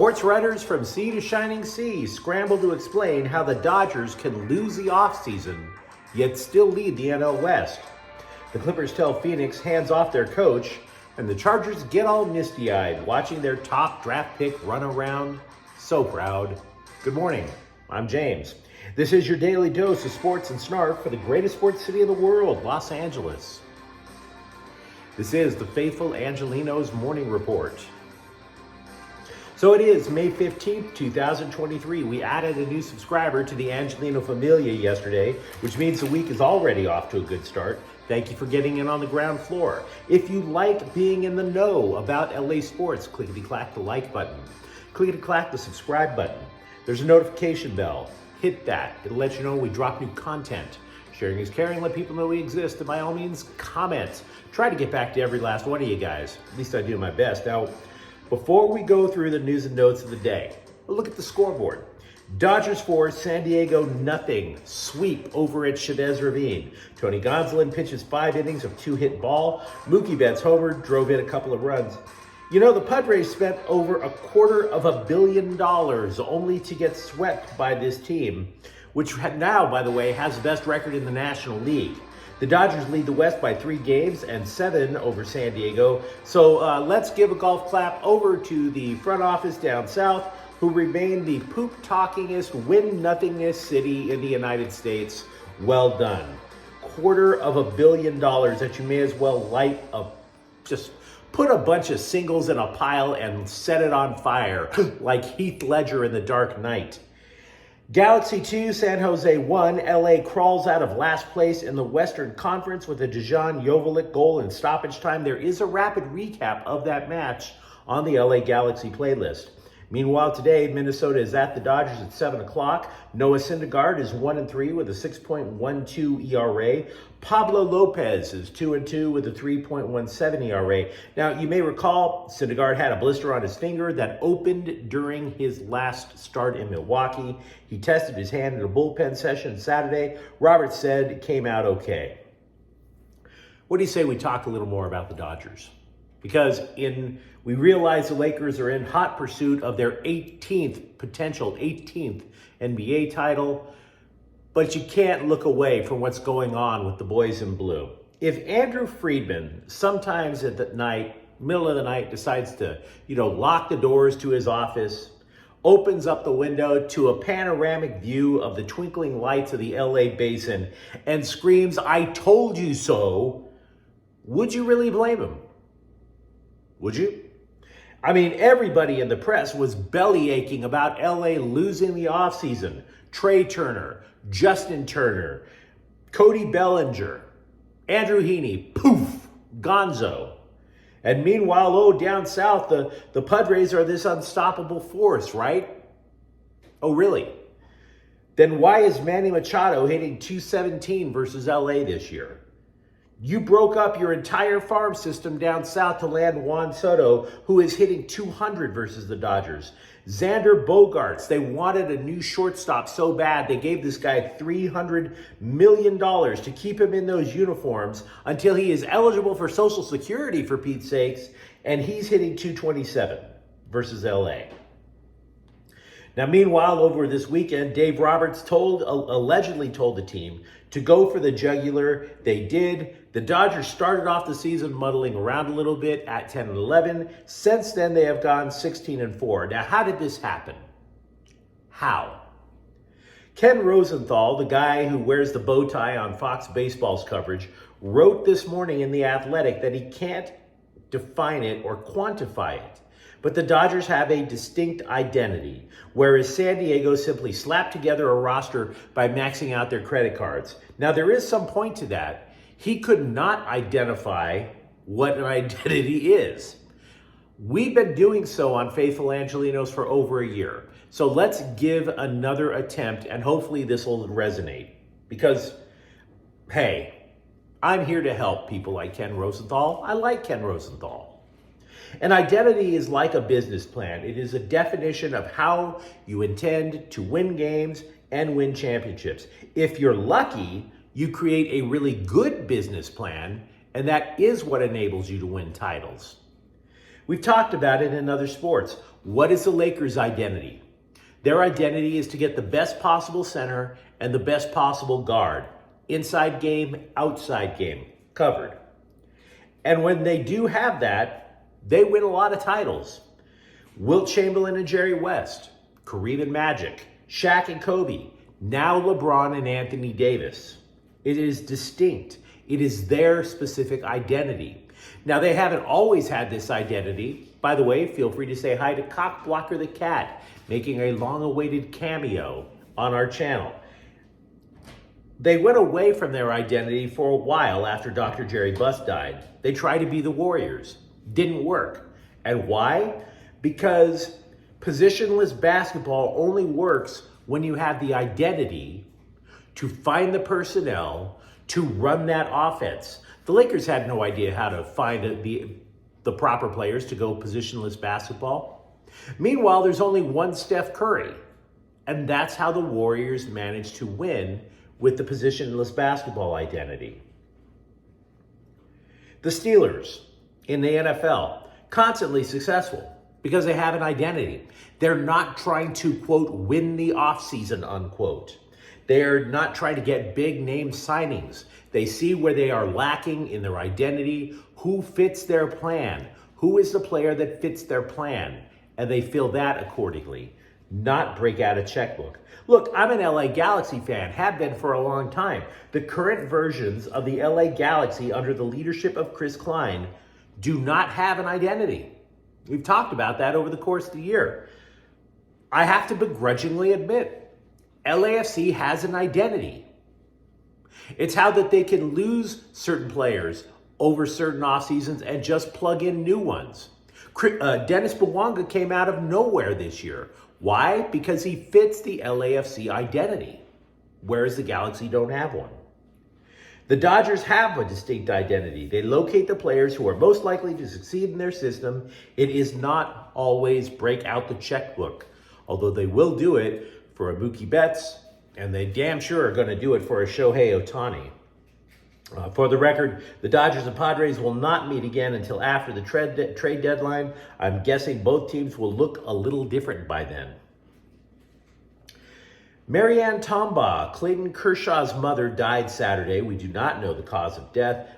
Sportswriters from sea to shining sea scramble to explain how the Dodgers can lose the offseason, yet still lead the NL West. The Clippers tell Phoenix hands off their coach, and the Chargers get all misty-eyed watching their top draft pick run around. So proud. Good morning, I'm James. This is your daily dose of sports and snark for the greatest sports city in the world, Los Angeles. This is the faithful Angelenos Morning Report. So it is May 15th, 2023. We added a new subscriber to the Angelino familia yesterday, which means the week is already off to a good start. Thank you for getting in on the ground floor. If you like being in the know about LA sports, clickety-clack the like button. Clickety-clack the subscribe button. There's a notification bell. Hit that. It'll let you know when we drop new content. Sharing is caring. Let people know we exist. And by all means, comment. Try to get back to every last one of you guys. At least I do my best. Now, before we go through the news and notes of the day, we'll look at the scoreboard. Dodgers 4, San Diego nothing. Sweep over at Chavez Ravine. Tony Gonsolin pitches 5 innings of 2-hit ball. Mookie Betts homered, drove in a couple of runs. You know, the Padres spent over $250 million only to get swept by this team, which now, by the way, has the best record in the National League. The Dodgers lead the West by 3 games and 7 over San Diego. So let's give a golf clap over to the front office down south, who remain the poop-talkingest, win-nothingest city in the United States. Well done. $250 million that you may as well light up. Just put a bunch of singles in a pile and set it on fire like Heath Ledger in The Dark Knight. Galaxy 2, San Jose 1. LA crawls out of last place in the Western Conference with a Dejan Joveljic goal in stoppage time. There is a rapid recap of that match on the LA Galaxy playlist. Meanwhile, today, Minnesota is at the Dodgers at 7 o'clock. Noah Syndergaard is 1-3 with a 6.12 ERA. Pablo Lopez is 2-2 with a 3.17 ERA. Now, you may recall Syndergaard had a blister on his finger that opened during his last start in Milwaukee. He tested his hand in a bullpen session Saturday. Robert said it came out okay. What do you say we talk a little more about the Dodgers? Because we realize the Lakers are in hot pursuit of their 18th NBA title, but you can't look away from what's going on with the boys in blue. If Andrew Friedman sometimes at the middle of the night decides to, lock the doors to his office, opens up the window to a panoramic view of the twinkling lights of the LA basin and screams, "I told you so," would you really blame him? Would you? I mean, everybody in the press was belly aching about LA losing the offseason. Trey Turner, Justin Turner, Cody Bellinger, Andrew Heaney, poof, gonzo. And meanwhile, down south, the Padres are this unstoppable force, right? Oh, really? Then why is Manny Machado hitting .217 versus LA this year? You broke up your entire farm system down south to land Juan Soto, who is hitting .200 versus the Dodgers. Xander Bogaerts, they wanted a new shortstop so bad, they gave this guy $300 million to keep him in those uniforms until he is eligible for Social Security, for Pete's sakes, and he's hitting .227 versus LA. Now, meanwhile, over this weekend, Dave Roberts allegedly told the team to go for the jugular. They did. The Dodgers started off the season muddling around a little bit at 10-11. Since then, they have gone 16-4. Now, how did this happen? How? Ken Rosenthal, the guy who wears the bow tie on Fox Baseball's coverage, wrote this morning in The Athletic that he can't define it or quantify it. But the Dodgers have a distinct identity, whereas San Diego simply slapped together a roster by maxing out their credit cards. Now, there is some point to that. He could not identify what an identity is. We've been doing so on Faithful Angelenos for over a year. So let's give another attempt, and hopefully this will resonate. Because, hey, I'm here to help people like Ken Rosenthal. I like Ken Rosenthal. An identity is like a business plan. It is a definition of how you intend to win games and win championships. If you're lucky, you create a really good business plan, and that is what enables you to win titles. We've talked about it in other sports. What is the Lakers' identity? Their identity is to get the best possible center and the best possible guard. Inside game, outside game, covered. And when they do have that, they win a lot of titles. Wilt Chamberlain and Jerry West, Kareem and Magic, Shaq and Kobe, now LeBron and Anthony Davis. It is distinct. It is their specific identity. Now, they haven't always had this identity. By the way, feel free to say hi to Cockblocker the Cat, making a long-awaited cameo on our channel. They went away from their identity for a while after Dr. Jerry Buss died. They tried to be the Warriors. Didn't work. And why? Because positionless basketball only works when you have the identity to find the personnel to run that offense. The Lakers had no idea how to find the proper players to go positionless basketball. Meanwhile, there's only one Steph Curry, and that's how the Warriors managed to win with the positionless basketball identity. The Steelers in the NFL, constantly successful because they have an identity. They're not trying to, quote, win the offseason, unquote. They're not trying to get big name signings. They see where they are lacking in their identity, who fits their plan, who is the player that fits their plan, and they fill that accordingly, not break out a checkbook. Look, I'm an LA Galaxy fan, have been for a long time. The current versions of the LA Galaxy under the leadership of Chris Klein do not have an identity. We've talked about that over the course of the year. I have to begrudgingly admit, LAFC has an identity. It's how that they can lose certain players over certain off seasons and just plug in new ones. Dennis Bwanga came out of nowhere this year. Why? Because he fits the LAFC identity, whereas the Galaxy don't have one. The Dodgers have a distinct identity. They locate the players who are most likely to succeed in their system. It is not always break out the checkbook, although they will do it for a Mookie Betts, and they damn sure are going to do it for a Shohei Ohtani. For the record, the Dodgers and Padres will not meet again until after the trade deadline. I'm guessing both teams will look a little different by then. Marianne Tombaugh, Clayton Kershaw's mother, died Saturday. We do not know the cause of death.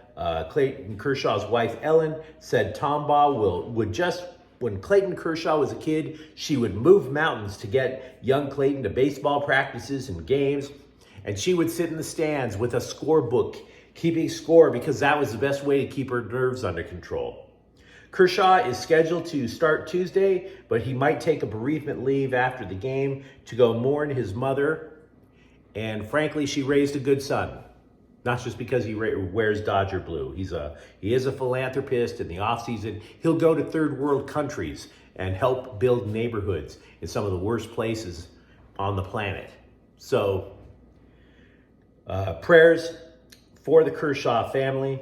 Clayton Kershaw's wife, Ellen, said Tombaugh when Clayton Kershaw was a kid, she would move mountains to get young Clayton to baseball practices and games, and she would sit in the stands with a scorebook, keeping score because that was the best way to keep her nerves under control. Kershaw is scheduled to start Tuesday, but he might take a bereavement leave after the game to go mourn his mother. And frankly, she raised a good son, not just because he wears Dodger blue. He is a philanthropist. In the offseason, he'll go to third world countries and help build neighborhoods in some of the worst places on the planet. So prayers for the Kershaw family.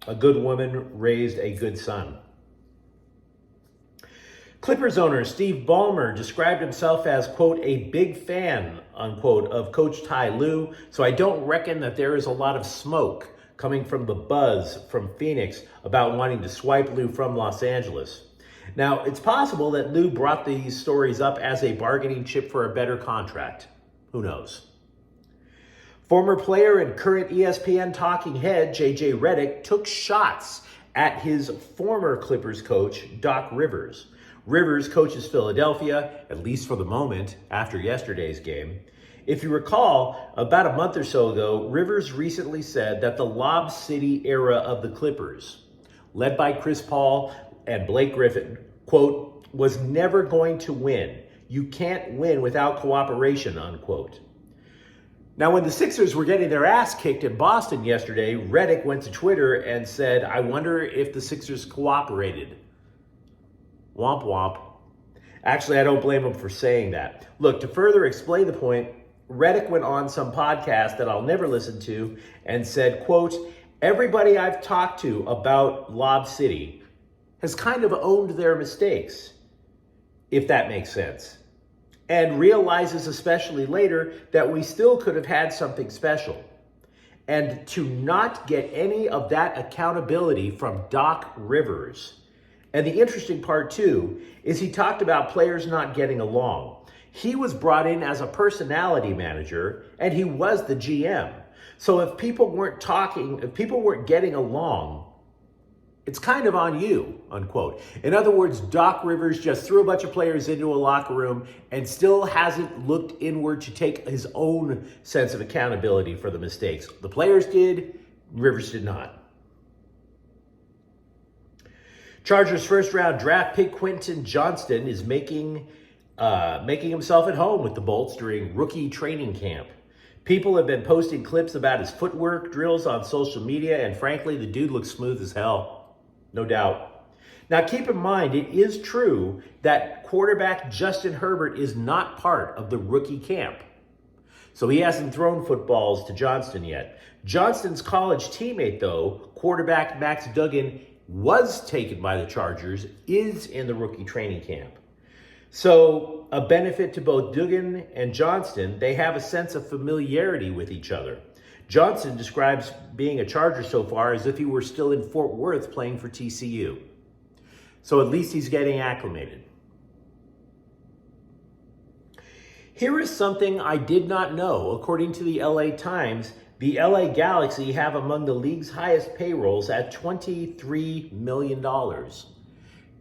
A good woman raised a good son. Clippers owner Steve Ballmer described himself as, quote, a big fan, unquote, of Coach Ty Lue, so I don't reckon that there is a lot of smoke coming from the buzz from Phoenix about wanting to swipe Lue from Los Angeles. Now, it's possible that Lue brought these stories up as a bargaining chip for a better contract. Who knows? Former player and current ESPN talking head J.J. Redick took shots at his former Clippers coach, Doc Rivers. Rivers coaches Philadelphia, at least for the moment, after yesterday's game. If you recall, about a month or so ago, Rivers recently said that the Lob City era of the Clippers, led by Chris Paul and Blake Griffin, quote, was never going to win. You can't win without cooperation, unquote. Now, when the Sixers were getting their ass kicked in Boston yesterday, Redick went to Twitter and said, I wonder if the Sixers cooperated. Womp womp. Actually, I don't blame him for saying that. Look, to further explain the point, Redick went on some podcast that I'll never listen to and said, quote, everybody I've talked to about Lob City has kind of owned their mistakes, if that makes sense, and realizes especially later that we still could have had something special. And to not get any of that accountability from Doc Rivers And the interesting part too is he talked about players not getting along. He was brought in as a personality manager and he was the GM. So if people weren't talking, if people weren't getting along, it's kind of on you, unquote. In other words, Doc Rivers just threw a bunch of players into a locker room and still hasn't looked inward to take his own sense of accountability for the mistakes. The players did, Rivers did not. Chargers first round draft pick Quentin Johnston is making himself at home with the Bolts during rookie training camp. People have been posting clips about his footwork drills on social media, and frankly, the dude looks smooth as hell. No doubt. Now, keep in mind, it is true that quarterback Justin Herbert is not part of the rookie camp. So he hasn't thrown footballs to Johnston yet. Johnston's college teammate, though, quarterback Max Duggan, was taken by the Chargers, is in the rookie training camp. So a benefit to both Duggan and Johnston, they have a sense of familiarity with each other. Johnson describes being a Charger so far as if he were still in Fort Worth playing for TCU. So at least he's getting acclimated. Here is something I did not know. According to the LA Times, the LA Galaxy have among the league's highest payrolls at $23 million.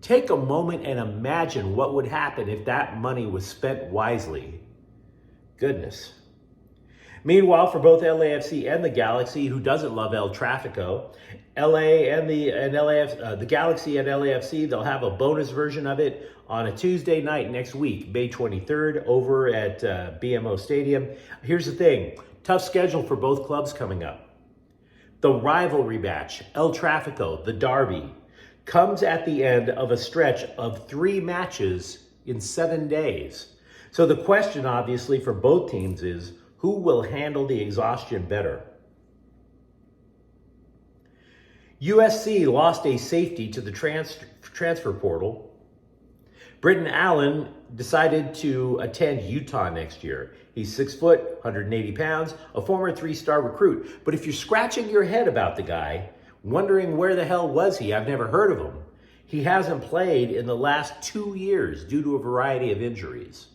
Take a moment and imagine what would happen if that money was spent wisely. Goodness. Meanwhile, for both LAFC and the Galaxy, who doesn't love El Tráfico, the Galaxy and LAFC, they'll have a bonus version of it on a Tuesday night next week, May 23rd, over at BMO Stadium. Here's the thing, tough schedule for both clubs coming up. The rivalry match, El Tráfico, the derby, comes at the end of a stretch of 3 matches in 7 days. So the question, obviously, for both teams is, who will handle the exhaustion better? USC lost a safety to the transfer portal. Britton Allen decided to attend Utah next year. He's 6 foot, 180 pounds, a former 3-star recruit. But if you're scratching your head about the guy, wondering where the hell was he, I've never heard of him. He hasn't played in the last 2 years due to a variety of injuries.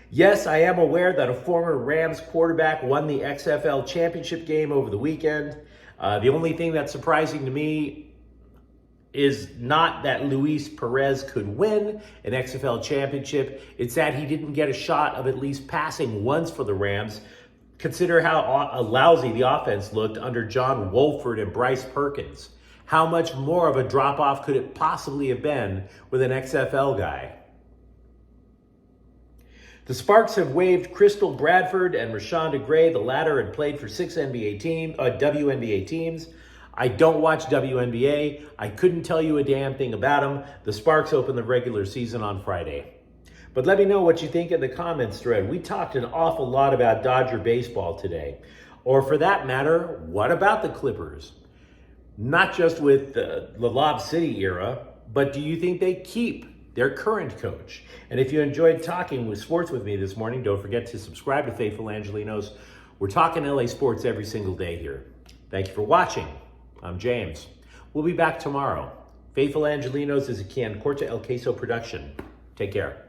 Yes, I am aware that a former Rams quarterback won the XFL championship game over the weekend. The only thing that's surprising to me is not that Luis Perez could win an XFL championship. It's that he didn't get a shot of at least passing once for the Rams. Consider how lousy the offense looked under John Wolford and Bryce Perkins. How much more of a drop-off could it possibly have been with an XFL guy? The Sparks have waived Crystal Bradford and Rashawn DeGray. The latter had played for 6 WNBA teams. I don't watch WNBA. I couldn't tell you a damn thing about them. The Sparks open the regular season on Friday. But let me know what you think in the comments thread. We talked an awful lot about Dodger baseball today. Or for that matter, what about the Clippers? Not just with the Lob City era, but do you think they keep their current coach? And if you enjoyed talking with sports with me this morning, don't forget to subscribe to Faithful Angelenos. We're talking LA sports every single day here. Thank you for watching. I'm James. We'll be back tomorrow. Faithful Angelenos is a Can Corta El Queso production. Take care.